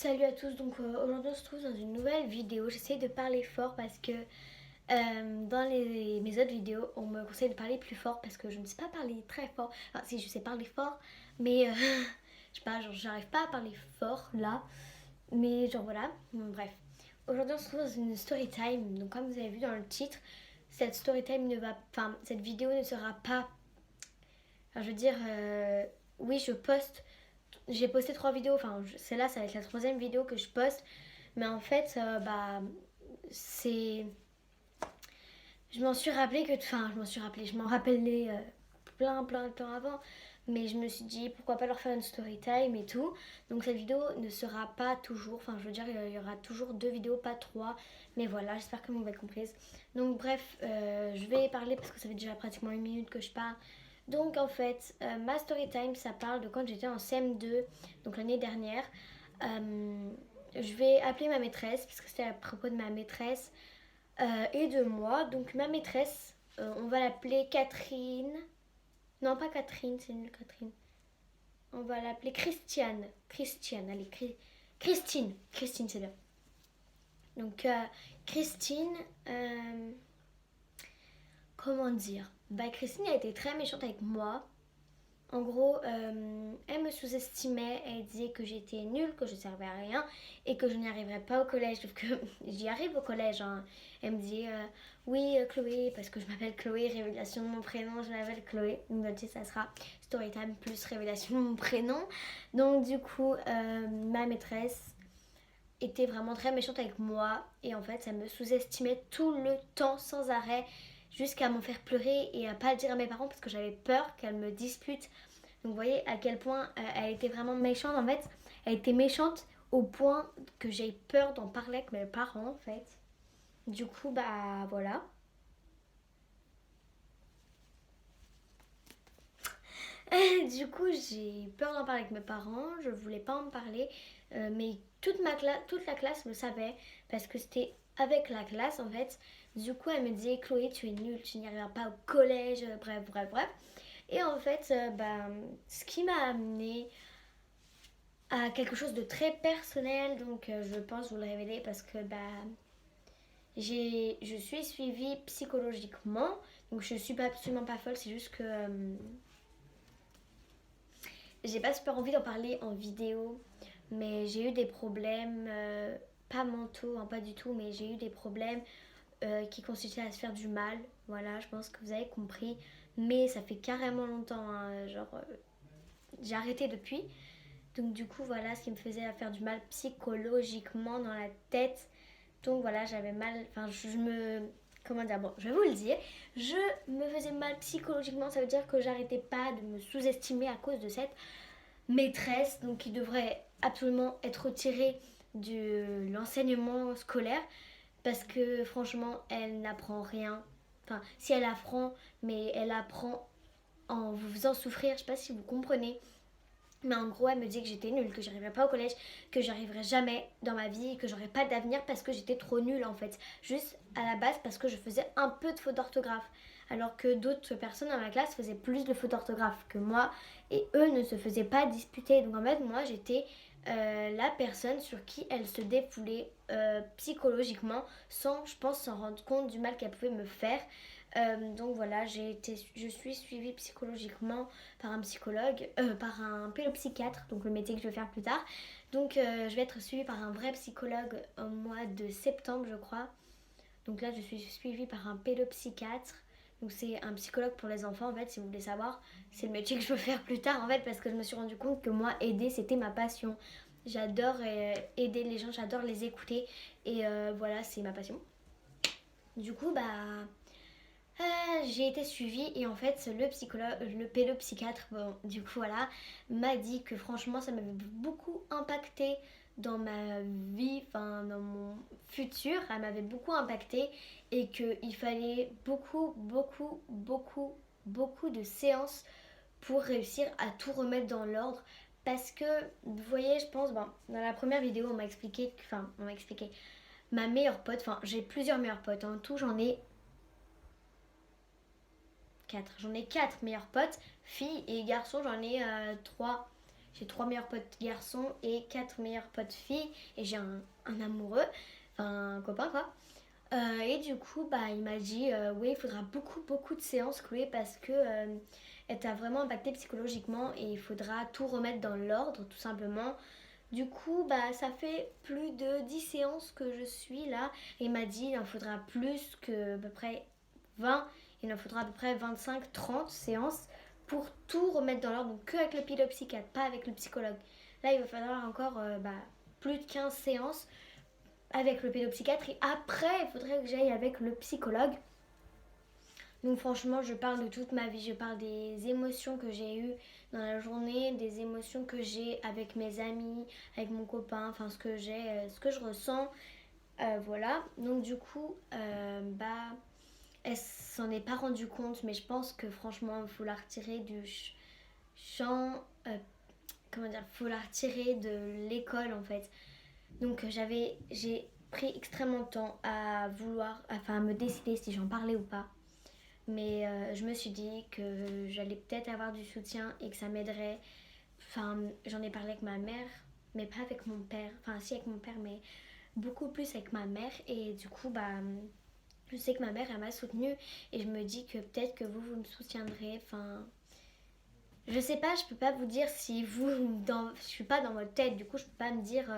Salut à tous, donc aujourd'hui on se trouve dans une nouvelle vidéo. J'essaie de parler fort parce que dans mes autres vidéos on me conseille de parler plus fort parce que je ne sais pas parler très fort. Enfin si, je sais parler fort mais je sais pas, genre j'arrive pas à parler fort là. Mais genre voilà, bon, bref. Aujourd'hui on se trouve dans une story time. Donc comme vous avez vu dans le titre, cette story time ne va, enfin cette vidéo ne sera pas, enfin, je veux dire, oui je poste, j'ai posté 3 vidéos, enfin celle-là ça va être la troisième vidéo que je poste. Mais en fait, bah, c'est. Je m'en suis rappelé que. Enfin, je m'en suis rappelé, je m'en rappelais plein de temps avant. Mais je me suis dit pourquoi pas leur faire une story time et tout. Donc cette vidéo ne sera pas toujours. Enfin, je veux dire, il y aura toujours 2 vidéos, pas 3. Mais voilà, j'espère que vous m'avez comprise. Donc bref, je vais parler parce que ça fait déjà pratiquement 1 minute que je parle. Donc en fait, ma story time, ça parle de quand j'étais en CM2, donc l'année dernière. Euh, je vais appeler ma maîtresse, parce que c'était à propos de ma maîtresse et de moi. Donc ma maîtresse, on va l'appeler Catherine. Non, pas Catherine, c'est nul Catherine. On va l'appeler Christiane. Christiane, allez, Christine. Christine, c'est bien. Donc Christine, comment dire, bah Christine a été très méchante avec moi. En gros, elle me sous-estimait, elle disait que j'étais nulle, que je servais à rien et que je n'y arriverais pas au collège. Sauf que j'y arrive au collège, hein. Elle me dit oui, Chloé, parce que je m'appelle Chloé, révélation de mon prénom, je m'appelle Chloé. Donc, tu sais, ça sera Storytime plus révélation de mon prénom. Donc, du coup, ma maîtresse était vraiment très méchante avec moi et en fait, elle me sous-estimait tout le temps sans arrêt jusqu'à m'en faire pleurer et à pas le dire à mes parents parce que j'avais peur qu'elle me dispute. Donc vous voyez à quel point elle était vraiment méchante en fait. Elle était méchante au point que j'ai peur d'en parler avec mes parents en fait. Du coup bah voilà. Du coup j'ai peur d'en parler avec mes parents, je voulais pas en parler. Mais toute la classe le savait parce que c'était avec la classe en fait. Du coup elle me disait Chloé tu es nulle, tu n'y arriveras pas au collège, bref. Et en fait bah, ce qui m'a amené à quelque chose de très personnel, donc je pense vous le révéler parce que bah, je suis suivie psychologiquement, donc je suis pas, absolument pas folle, c'est juste que j'ai pas super envie d'en parler en vidéo, mais j'ai eu des problèmes, pas mentaux, hein, pas du tout, mais j'ai eu des problèmes qui consistaient à se faire du mal, voilà, je pense que vous avez compris, mais ça fait carrément longtemps, hein, genre j'ai arrêté depuis. Donc du coup voilà ce qui me faisait faire du mal psychologiquement dans la tête. Donc voilà j'avais mal, enfin je me... Comment dire, bon je vais vous le dire, je me faisais mal psychologiquement, ça veut dire que j'arrêtais pas de me sous-estimer à cause de cette maîtresse, donc qui devrait absolument être retirée de l'enseignement scolaire parce que franchement elle n'apprend rien. Enfin si elle apprend, mais elle apprend en vous faisant souffrir, je sais pas si vous comprenez. Mais en gros, elle me disait que j'étais nulle, que j'arriverais pas au collège, que j'arriverais jamais dans ma vie, que j'aurais pas d'avenir parce que j'étais trop nulle en fait. Juste à la base parce que je faisais un peu de fautes d'orthographe. Alors que d'autres personnes dans ma classe faisaient plus de fautes d'orthographe que moi et eux ne se faisaient pas disputer. Donc en fait, moi j'étais la personne sur qui elle se défoulait psychologiquement sans, je pense, s'en rendre compte du mal qu'elle pouvait me faire. Donc voilà, je suis suivie psychologiquement par un psychologue, par un pédopsychiatre, donc le métier que je vais faire plus tard. Donc je vais être suivie par un vrai psychologue au mois de septembre, je crois. Donc là, je suis suivie par un pédopsychiatre. Donc c'est un psychologue pour les enfants, en fait, si vous voulez savoir. C'est le métier que je veux faire plus tard, en fait, parce que je me suis rendu compte que moi, aider, c'était ma passion. J'adore aider les gens, j'adore les écouter. Et voilà, c'est ma passion. Du coup, bah, j'ai été suivie et en fait le psychologue, le pédopsychiatre, bon, du coup voilà, m'a dit que franchement ça m'avait beaucoup impacté dans ma vie, enfin dans mon futur, elle m'avait beaucoup impacté et qu'il fallait beaucoup de séances pour réussir à tout remettre dans l'ordre. Parce que, vous voyez, je pense, bon, dans la première vidéo, on m'a expliqué, ma meilleure pote, enfin, j'ai plusieurs meilleures potes, en tout, j'en ai 4. J'en ai 4 meilleurs potes, filles et garçons, j'en ai 3. j'ai 3 meilleurs potes garçons et 4 meilleurs potes filles. Et j'ai un amoureux, enfin un copain quoi. Et du coup, bah, il m'a dit oui, il faudra beaucoup de séances, Chloé, parce que elle t'a vraiment impacté psychologiquement et il faudra tout remettre dans l'ordre, tout simplement. Du coup, bah, ça fait plus de 10 séances que je suis là. Et il m'a dit il en faudra plus que à peu près 20. Il en faudra à peu près 25-30 séances pour tout remettre dans l'ordre. Donc que avec le pédopsychiatre, pas avec le psychologue. Là, il va falloir encore plus de 15 séances avec le pédopsychiatre. Et après, il faudrait que j'aille avec le psychologue. Donc franchement, je parle de toute ma vie, je parle des émotions que j'ai eues dans la journée, des émotions que j'ai avec mes amis, avec mon copain, enfin ce que je ressens. Voilà. Donc du coup, elle s'en est pas rendue compte, mais je pense que franchement, il faut la retirer du champ, comment dire, faut la retirer de l'école en fait. Donc j'ai pris extrêmement de temps à vouloir, enfin à me décider si j'en parlais ou pas. Mais je me suis dit que j'allais peut-être avoir du soutien et que ça m'aiderait. Enfin, j'en ai parlé avec ma mère, mais pas avec mon père. Enfin, si avec mon père, mais beaucoup plus avec ma mère. Et du coup, je sais que ma mère, elle m'a soutenue. Et je me dis que peut-être que vous me soutiendrez. Enfin, je sais pas, je peux pas vous dire si vous. Je suis pas dans votre tête, du coup, je peux pas me dire.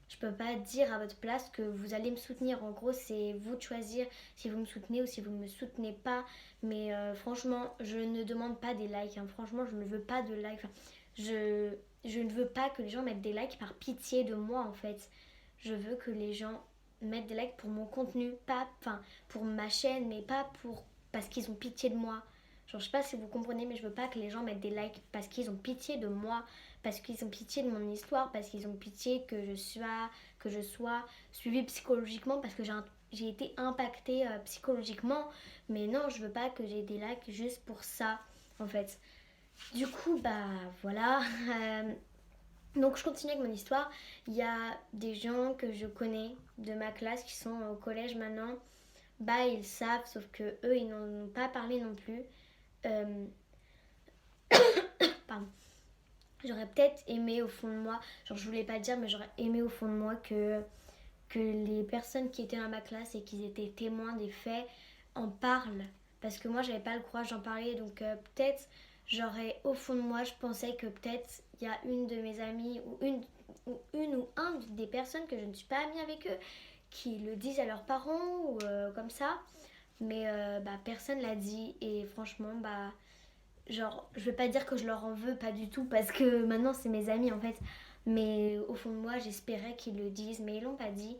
Je peux pas dire à votre place que vous allez me soutenir. En gros, c'est vous de choisir si vous me soutenez ou si vous ne me soutenez pas. Mais franchement, je ne demande pas des likes. Hein. Franchement, je ne veux pas de likes. Enfin, je ne veux pas que les gens mettent des likes par pitié de moi, en fait. Je veux que les gens mettent des likes pour mon contenu, pas, enfin, pour ma chaîne, mais pas pour parce qu'ils ont pitié de moi. Genre, je sais pas si vous comprenez, mais je veux pas que les gens mettent des likes parce qu'ils ont pitié de moi, parce qu'ils ont pitié de mon histoire, parce qu'ils ont pitié que je sois suivie psychologiquement, parce que j'ai été impactée psychologiquement. Mais non, je veux pas que j'ai des likes juste pour ça, en fait. Du coup, bah voilà. Donc je continue avec mon histoire. Il y a des gens que je connais de ma classe qui sont au collège maintenant. Bah ils savent, sauf que eux ils n'en ont pas parlé non plus. Euh, Pardon. J'aurais peut-être aimé au fond de moi, genre je voulais pas le dire, mais j'aurais aimé au fond de moi que les personnes qui étaient dans ma classe et qui étaient témoins des faits en parlent. Parce que moi j'avais pas le courage d'en parler, donc peut-être j'aurais au fond de moi, je pensais que peut-être il y a une de mes amies ou ou un des personnes que je ne suis pas amie avec eux qui le disent à leurs parents ou comme ça. Mais personne l'a dit et franchement genre, je vais pas dire que je leur en veux, pas du tout, parce que maintenant c'est mes amis en fait. Mais au fond de moi, j'espérais qu'ils le disent, mais ils l'ont pas dit.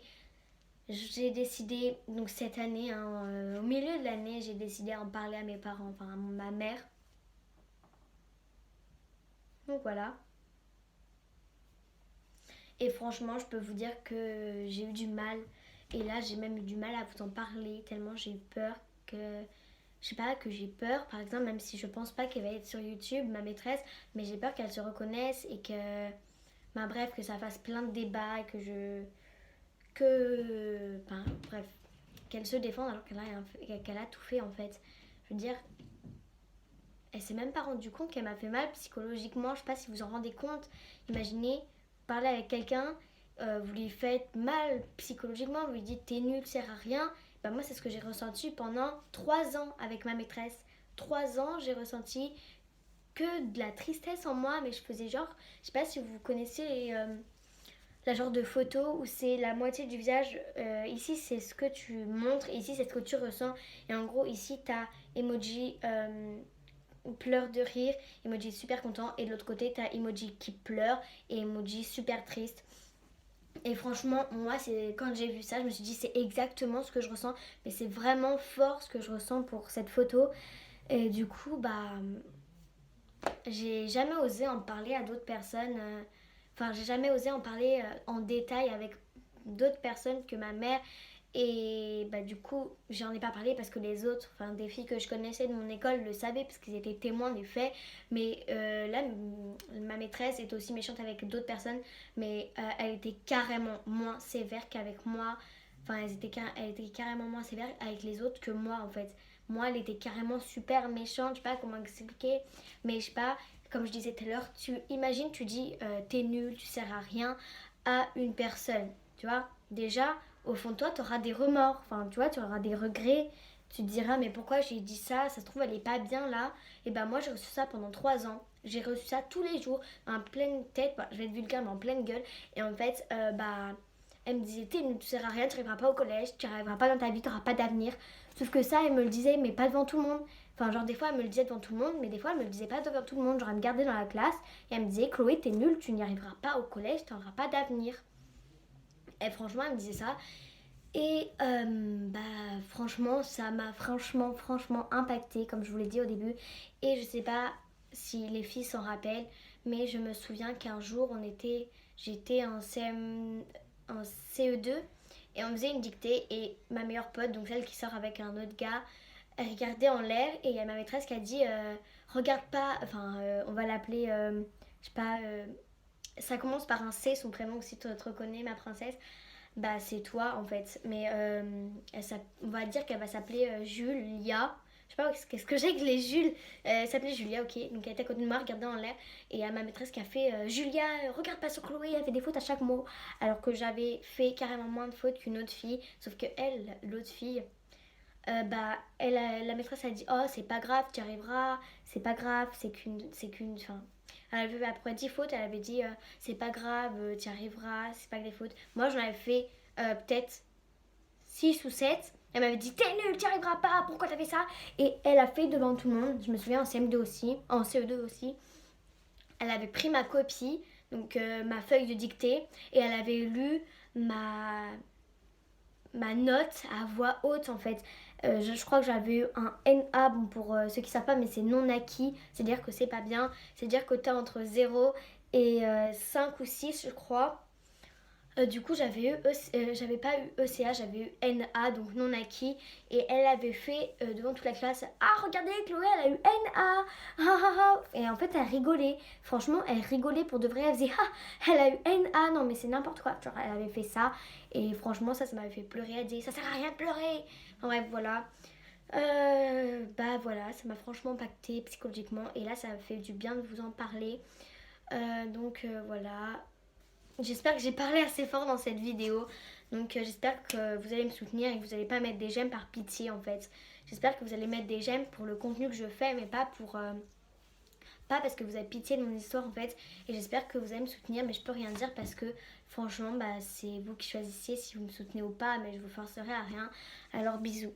J'ai décidé, donc cette année, hein, au milieu de l'année, j'ai décidé d'en parler à mes parents, enfin à ma mère. Donc voilà. Et franchement, je peux vous dire que j'ai eu du mal. Et là, j'ai même eu du mal à vous en parler, tellement j'ai eu peur que je sais pas, que j'ai peur, par exemple, même si je pense pas qu'elle va être sur YouTube, ma maîtresse, mais j'ai peur qu'elle se reconnaisse et que, bref, que ça fasse plein de débats et bref, qu'elle se défende alors qu'elle a tout fait en fait. Je veux dire, elle s'est même pas rendue compte qu'elle m'a fait mal psychologiquement, je sais pas si vous en rendez compte. Imaginez, parler avec quelqu'un, vous lui faites mal psychologiquement, vous lui dites t'es nul, sert à rien. Bah moi c'est ce que j'ai ressenti pendant 3 ans avec ma maîtresse. 3 ans j'ai ressenti que de la tristesse en moi, mais je faisais genre, je sais pas si vous connaissez la genre de photo où c'est la moitié du visage, ici c'est ce que tu montres, et ici c'est ce que tu ressens. Et en gros ici t'as emoji pleure de rire, emoji super content, et de l'autre côté t'as emoji qui pleure et emoji super triste. Et franchement, moi, c'est quand j'ai vu ça, je me suis dit c'est exactement ce que je ressens, mais c'est vraiment fort ce que je ressens pour cette photo. Et du coup, j'ai jamais osé en parler à d'autres personnes. Enfin, j'ai jamais osé en parler en détail avec d'autres personnes que ma mère. Et du coup, j'en ai pas parlé parce que les autres, enfin des filles que je connaissais de mon école le savaient parce qu'ils étaient témoins des faits. Mais là, ma maîtresse est aussi méchante avec d'autres personnes, mais elle était carrément moins sévère qu'avec moi. Enfin, elle était carrément moins sévère avec les autres que moi en fait. Moi, elle était carrément super méchante, je sais pas comment expliquer, mais je sais pas, comme je disais tout à l'heure, tu imagines, tu dis t'es nul, tu sers à rien à une personne, tu vois. Déjà, au fond de toi, tu auras des remords, enfin, tu vois, tu auras des regrets. Tu te diras, mais pourquoi j'ai dit ça? Ça se trouve, elle est pas bien là. Et ben, moi, j'ai reçu ça pendant 3 ans. J'ai reçu ça tous les jours, en pleine tête, bah, je vais être vulgaire, mais en pleine gueule. Et en fait, bah, elle me disait, t'es nul, tu sers à rien, tu n'arriveras pas au collège, tu n'arriveras pas dans ta vie, tu n'auras pas d'avenir. Sauf que ça, elle me le disait, mais pas devant tout le monde. Enfin, genre, des fois, elle me le disait devant tout le monde, mais des fois, elle me le disait pas devant tout le monde. Genre, elle me gardait dans la classe et elle me disait, Chloé, t'es nulle, tu n'y arriveras pas au collège, tu n'auras pas d'avenir. Et franchement, elle me disait ça. Et bah franchement, ça m'a franchement impacté, comme je vous l'ai dit au début. Et je sais pas si les filles s'en rappellent, mais je me souviens qu'un jour, j'étais en en CE2 et on faisait une dictée et ma meilleure pote, donc celle qui sort avec un autre gars, elle regardait en l'air et il y a ma maîtresse qui a dit regarde pas, enfin on va l'appeler, je sais pas, ça commence par un C, son prénom, si tu te reconnais, ma princesse. Bah, c'est toi en fait. Mais on va dire qu'elle va s'appeler Julia. Je sais pas qu'est-ce que j'ai avec les Jules. Elle s'appelait Julia, ok. Donc elle était à côté de moi, regardant en l'air. Et il y a ma maîtresse qui a fait Julia, regarde pas sur Chloé, elle fait des fautes à chaque mot. Alors que j'avais fait carrément moins de fautes qu'une autre fille. Sauf que elle, l'autre fille, bah, la maîtresse a dit oh, c'est pas grave, tu y arriveras. C'est pas grave, enfin, elle avait après 10 fautes, elle avait dit c'est pas grave, tu y arriveras, c'est pas que des fautes. Moi, j'en avais fait peut-être 6 ou 7. Elle m'avait dit t'es nul, tu y arriveras pas, pourquoi t'as fait ça? Et elle a fait devant tout le monde. Je me souviens en CM2 aussi, en CE2 aussi. Elle avait pris ma copie, donc ma feuille de dictée, et elle avait lu ma note à voix haute en fait. Je crois que j'avais eu un NA, bon pour ceux qui savent pas, mais c'est non acquis, c'est-à-dire que c'est pas bien, c'est-à-dire que t'as entre 0 et 5 ou 6 je crois. Du coup, j'avais pas eu ECA, j'avais eu NA, donc non acquis. Et elle avait fait devant toute la classe ah, regardez, Chloé, elle a eu NA. Et en fait, elle rigolait. Franchement, elle rigolait pour de vrai. Elle faisait ah, elle a eu NA. Non, mais c'est n'importe quoi. Genre, elle avait fait ça. Et franchement, ça m'avait fait pleurer. Elle disait ça sert à rien de pleurer. Enfin, bref, voilà. Bah voilà, ça m'a franchement impacté psychologiquement. Et là, ça m'a fait du bien de vous en parler. Donc voilà. J'espère que j'ai parlé assez fort dans cette vidéo. Donc j'espère que vous allez me soutenir et que vous n'allez pas mettre des j'aime par pitié en fait. J'espère que vous allez mettre des j'aime pour le contenu que je fais, mais pas pas parce que vous avez pitié de mon histoire en fait. Et j'espère que vous allez me soutenir, mais je peux rien dire parce que franchement, bah, c'est vous qui choisissiez si vous me soutenez ou pas, mais je vous forcerai à rien. Alors bisous.